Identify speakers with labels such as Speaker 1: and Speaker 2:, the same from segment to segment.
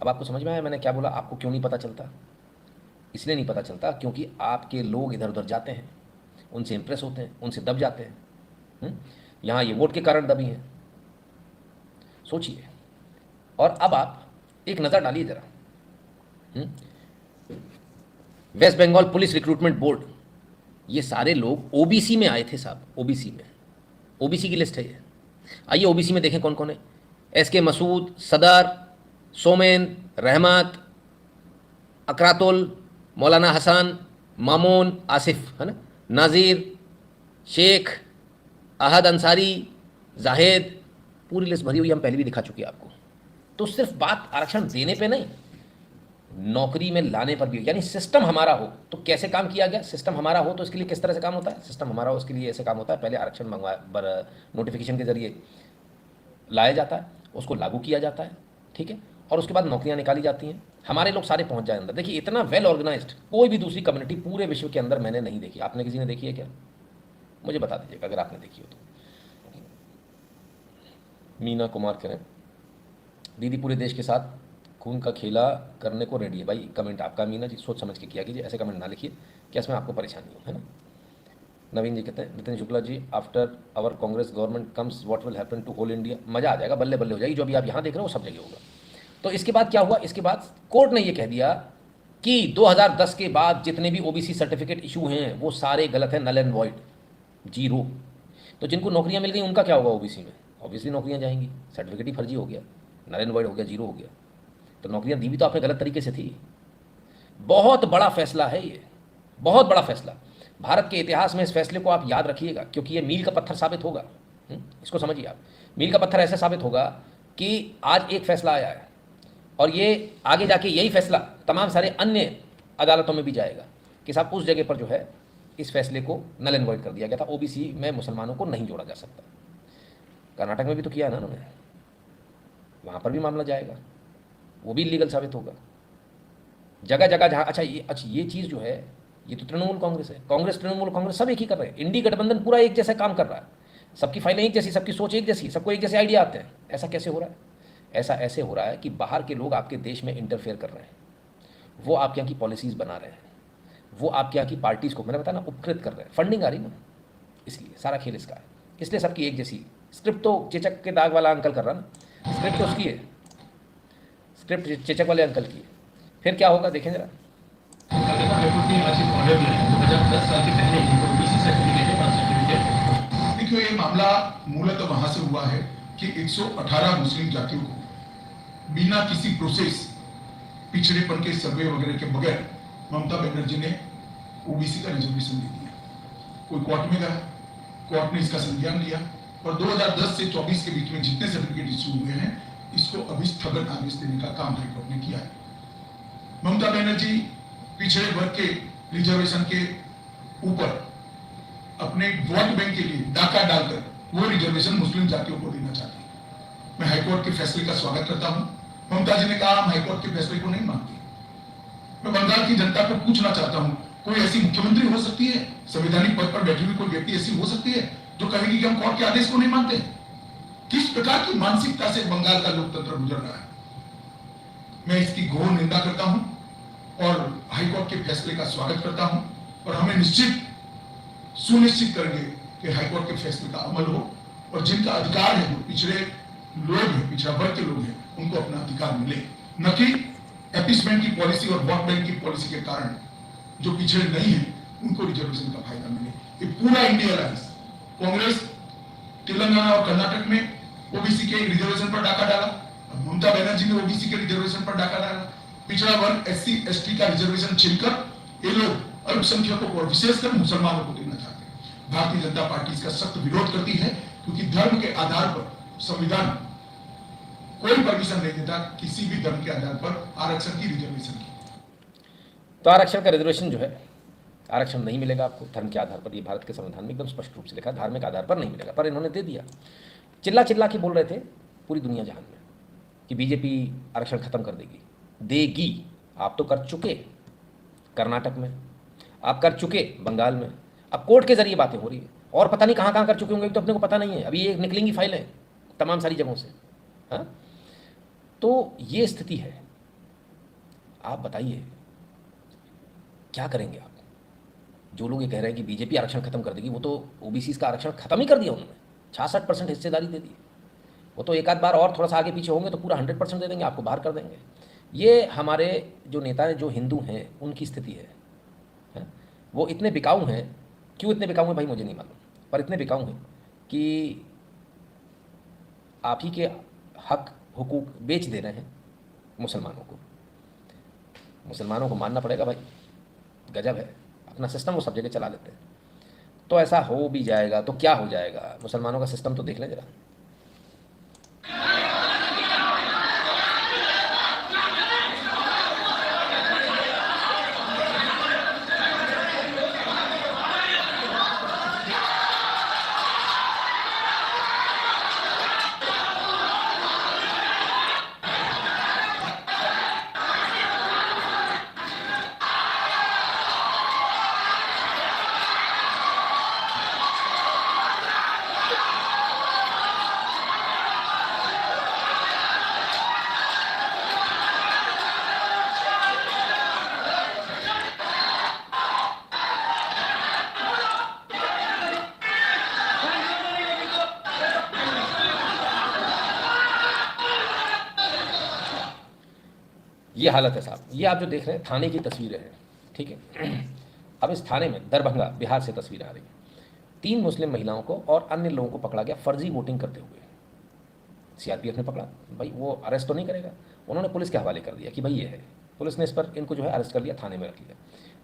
Speaker 1: अब आपको समझ में आया मैंने क्या बोला? आपको क्यों नहीं पता चलता? इसलिए नहीं पता चलता क्योंकि आपके लोग इधर उधर जाते हैं, उनसे इंप्रेस होते हैं, उनसे दब जाते हैं। यहाँ ये वोट के कारण दबी हैं, सोचिए। और अब आप एक नज़र डालिए जरा, West Bengal police recruitment board, ये सारे लोग ओबीसी में आए थे साहब, ओबीसी में, ओबीसी की लिस्ट है ये। आइए ओबीसी में देखें कौन कौन है। एसके मसूद, सदर, सोमेन, रहमत, अकरातुल, मौलाना हसन, मामून, आसिफ, है ना, नाज़ीर, शेख, अहद अंसारी, जाहिद, पूरी लिस्ट भरी हुई, हम पहले भी दिखा चुके हैं आपको। तो सिर्फ बात आरक्षण देने पे नहीं, नौकरी में लाने पर भी, यानी सिस्टम हमारा हो तो कैसे काम किया गया, सिस्टम हमारा हो तो इसके लिए किस तरह से काम होता है, सिस्टम हमारा हो उसके लिए ऐसे काम होता है। पहले आरक्षण नोटिफिकेशन के जरिए लाया जाता है, उसको लागू किया जाता है, ठीक है, और उसके बाद नौकरियां निकाली जाती हैं, हमारे लोग सारे पहुंच जाए अंदर। देखिए इतना वेल ऑर्गेनाइज्ड कोई भी दूसरी कम्युनिटी पूरे विश्व के अंदर मैंने नहीं देखी। आपने किसी ने देखी है क्या? मुझे बता दीजिएगा अगर आपने देखी हो तो। मीना कुमार करें, दीदी पूरे देश के साथ खून का खेला करने को रेडी है। भाई कमेंट आपका मीना जी, सोच समझ के किया कीजिए, ऐसे कमेंट ना लिखिए कि इसमें आपको परेशानी हो, है ना। नवीन जी कहते हैं, Nitin Shukla ji, after our Congress government comes what will happen to whole India. मज़ा आ जाएगा, बल्ले बल्ले हो जाएगी, जो अभी आप यहाँ देख रहे हो वो सब जगह होगा। तो इसके बाद क्या हुआ? इसके बाद कोर्ट ने ये कह दिया कि 2010 के बाद जितने भी ओबीसी सर्टिफिकेट इशू हैं वो सारे गलत हैं, नल एंड वॉइड, जीरो। तो जिनको नौकरियां मिल गई उनका क्या होगा? ओबीसी में ऑब्वियसली नौकरियां जाएंगी, सर्टिफिकेट ही फर्जी हो गया, नल एंड वॉइड हो गया, जीरो हो गया। तो नौकरियां दी भी तो आपने गलत तरीके से थी। बहुत बड़ा फैसला है ये, बहुत बड़ा फैसला। भारत के इतिहास में इस फैसले को आप याद रखिएगा क्योंकि ये मील का पत्थर साबित होगा। इसको समझिए आप, मील का पत्थर ऐसे साबित होगा कि आज एक फैसला आया है और ये आगे जाके यही फैसला तमाम सारे अन्य अदालतों में भी जाएगा कि साहब उस जगह पर जो है इस फैसले को नल एंड वॉइड कर दिया गया था, ओबीसी में मुसलमानों को नहीं जोड़ा जा सकता। कर्नाटक में भी तो किया है ना उन्होंने, वहाँ पर भी मामला जाएगा, वो भी इलीगल साबित होगा। जगह जगह जहाँ अच्छा ये चीज़ जो है ये तो तृणमूल कांग्रेस है, कांग्रेस तृणमूल कांग्रेस सब एक ही कर रहे हैं। इंडी गठबंधन पूरा एक जैसा काम कर रहा है, सबकी फाइलें एक जैसी, सबकी सोच एक जैसी, सबको एक जैसे आइडिया आते हैं। ऐसा कैसे हो रहा है? ऐसा ऐसे हो रहा है कि बाहर के लोग आपके देश में इंटरफेयर कर रहे हैं, वो आपके यहाँ की पॉलिसीज़ बना रहे हैं, वो आपके यहाँ की पार्टीज़ को, मैंने बताया ना, उपकृत कर रहे हैं, फंडिंग आ रही ना, इसलिए सारा खेल इसका है। इसलिए सबकी एक जैसी स्क्रिप्ट तो चेचक के दाग वाला अंकल कर रहा ना, स्क्रिप्ट तो उसकी है, स्क्रिप्ट चेचक वाले अंकल की है। फिर क्या होगा देखें जरा।
Speaker 2: देखिए ये मामला मूलतः वहां से हुआ है कि 118 मुस्लिम जातियों को बिना किसी प्रोसेस, पिछड़ेपन के सर्वे वगैरह के बगैर ममता बनर्जी ने ओबीसी का रिजर्वेशन दे दिया। कोई कोर्ट में गया, कोर्ट ने इसका संज्ञान लिया और 2010 से 24 के बीच में जितने सर्टिफिकेट इश्यू हुए हैं इसको अभी स्थगन आदेश देने का काम हाईकोर्ट ने किया है। ममता बनर्जी पिछड़े वर्ग के रिजर्वेशन के ऊपर अपने वोट बैंक के लिए डाका डालकर वो रिजर्वेशन मुस्लिम जातियों को देना चाहती है। मैं हाईकोर्ट के फैसले का स्वागत करता हूं। ममता जी ने कहा हम हाईकोर्ट के फैसले को नहीं मानते। मैं बंगाल की जनता को पूछना चाहता हूं, कोई ऐसी मुख्यमंत्री हो सकती है, संवैधानिक पद पर बैठी हुई कोई व्यक्ति ऐसी हो सकती है जो कहेगी कि हम कोर्ट के आदेश को नहीं मानते? किस प्रकार की मानसिकता से बंगाल का लोकतंत्र गुजर रहा है? मैं इसकी घोर निंदा करता हूं और हाईकोर्ट के फैसले का स्वागत करता हूं और हमें निश्चित सुनिश्चित करेंगे कि हाईकोर्ट के फैसले का अमल हो और जिनका अधिकार है, जो पिछड़े लोग हैं, पिछड़ा वर्ग के लोग हैं, उनको अपना अधिकार मिले, न कि एपीसमेंट की पॉलिसी और वोट बैंक की पॉलिसी के कारण जो पिछड़े नहीं है उनको रिजर्वेशन का फायदा मिले। ये पूरा इंडिया राइज, कांग्रेस तेलंगाना और कर्नाटक में ओबीसी के रिजर्वेशन पर डाका डाला, ममता बनर्जी ने ओबीसी के रिजर्वेशन पर डाका डाला। पिछड़ा वर्ग एससी एसटी का रिजर्वेशन छीनकर ये लोग अल्पसंख्यकों को और विशेषकर मुसलमानों को देना चाहते हैं। भारतीय जनता पार्टी इसका सख्त विरोध करती है क्योंकि धर्म के आधार पर संविधान कोई परमिशन नहीं देता किसी भी धर्म के आधार पर आरक्षण की, रिजर्वेशन की।
Speaker 1: तो आरक्षण का रिजर्वेशन जो है, आरक्षण नहीं मिलेगा आपको धर्म के आधार पर, ये भारत के संविधान में एकदम स्पष्ट रूप से लिखा है, धार्मिक आधार पर नहीं मिलेगा, पर इन्होंने दे दिया। चिल्ला चिल्ला के बोल रहे थे पूरी दुनिया जहान में कि बीजेपी आरक्षण खत्म कर देगी, देगी। आप तो कर चुके कर्नाटक में, आप कर चुके बंगाल में, अब कोर्ट के जरिए बातें हो रही है और पता नहीं कहाँ कहाँ कर चुके होंगे तो अपने को पता नहीं है। अभी ये निकलेंगी फाइलें तमाम सारी जगहों से। हाँ, तो ये स्थिति है आप बताइए क्या करेंगे आप? जो लोग ये कह रहे हैं कि बीजेपी आरक्षण खत्म कर देगी, वो तो ओबीसी का आरक्षण खत्म ही कर दिया उन्होंने, 66% हिस्सेदारी दे दी। वो तो एक आध बार और थोड़ा सा आगे पीछे होंगे तो पूरा 100% दे देंगे, आपको बाहर कर देंगे। ये हमारे जो नेता हैं जो हिंदू हैं उनकी स्थिति है? वो इतने बिकाऊ हैं, क्यों इतने बिकाऊ हैं भाई मुझे नहीं मालूम, पर इतने बिकाऊ हैं कि आप ही के हक हुकूक बेच दे रहे हैं मुसलमानों को। मुसलमानों को मानना पड़ेगा भाई, गजब है, अपना सिस्टम वो सब जगह चला लेते हैं। तो ऐसा हो भी जाएगा तो क्या हो जाएगा, मुसलमानों का सिस्टम तो देख लें जरा। ये हालत है साहब। ये आप जो देख रहे हैं थाने की तस्वीरें हैं, ठीक है। अब इस थाने में दरभंगा बिहार से तस्वीर आ रही है। 3 मुस्लिम महिलाओं को और अन्य लोगों को पकड़ा गया फर्जी वोटिंग करते हुए। सीआरपीएफ ने पकड़ा, भाई वो अरेस्ट तो नहीं करेगा, उन्होंने पुलिस के हवाले कर दिया कि भाई ये है। पुलिस ने इस पर इनको जो है अरेस्ट कर लिया, थाने में रख लिया।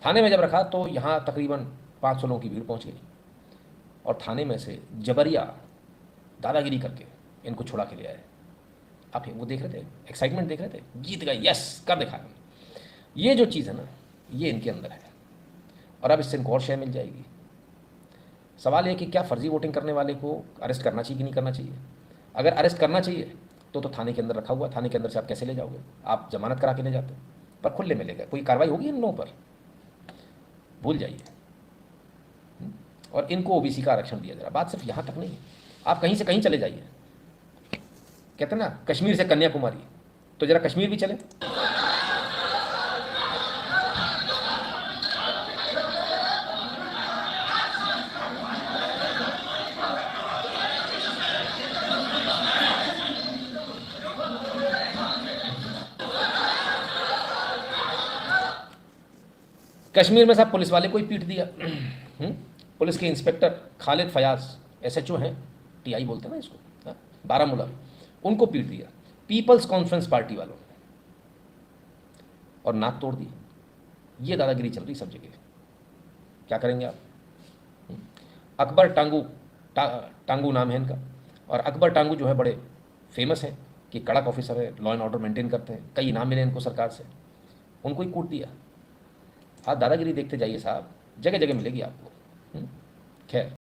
Speaker 1: थाने में जब रखा तो यहाँ तकरीबन 500 लोगों की भीड़ पहुँच गई और थाने में से जबरिया दादागिरी करके इनको छुड़ा के ले आए। आप वो देख रहे थे, एक्साइटमेंट देख रहे थे, जीत गए, यस कर दिखाया। ये जो चीज़ है ना, ये इनके अंदर है और अब इससे इनको और शय मिल जाएगी। सवाल ये कि क्या फर्जी वोटिंग करने वाले को अरेस्ट करना चाहिए कि नहीं करना चाहिए? अगर अरेस्ट करना चाहिए तो थाने के अंदर रखा हुआ, थाने के अंदर से आप कैसे ले जाओगे? आप जमानत करा के ले जाते, पर खुले में ले गए, कोई कार्रवाई होगी इन लोगों पर? भूल जाइए। और इनको ओबीसी का आरक्षण दिया जा रहा। बात सिर्फ यहाँ तक नहीं है, आप कहीं से कहीं चले जाइए। कहते हैं ना कश्मीर से कन्याकुमारी, तो जरा कश्मीर भी चले। कश्मीर में साहब पुलिस वाले को ही पीट दिया। पुलिस के इंस्पेक्टर खालिद फयाज, एसएचओ हैं, टीआई बोलते हैं ना इसको, बारामूला में, उनको पीट दिया पीपल्स कॉन्फ्रेंस पार्टी वालों ने और नाक तोड़ दी। ये दादागिरी चल रही सब जगह। क्या करेंगे आप? अकबर टांगू नाम है इनका, और अकबर टांगू जो है बड़े फेमस हैं कि कड़क ऑफिसर है, लॉ एंड ऑर्डर मेंटेन करते हैं, कई इनाम मिले इनको सरकार से, उनको ही कूट दिया। आप दादागिरी देखते जाइए साहब, जगह जगह मिलेगी आपको। खैर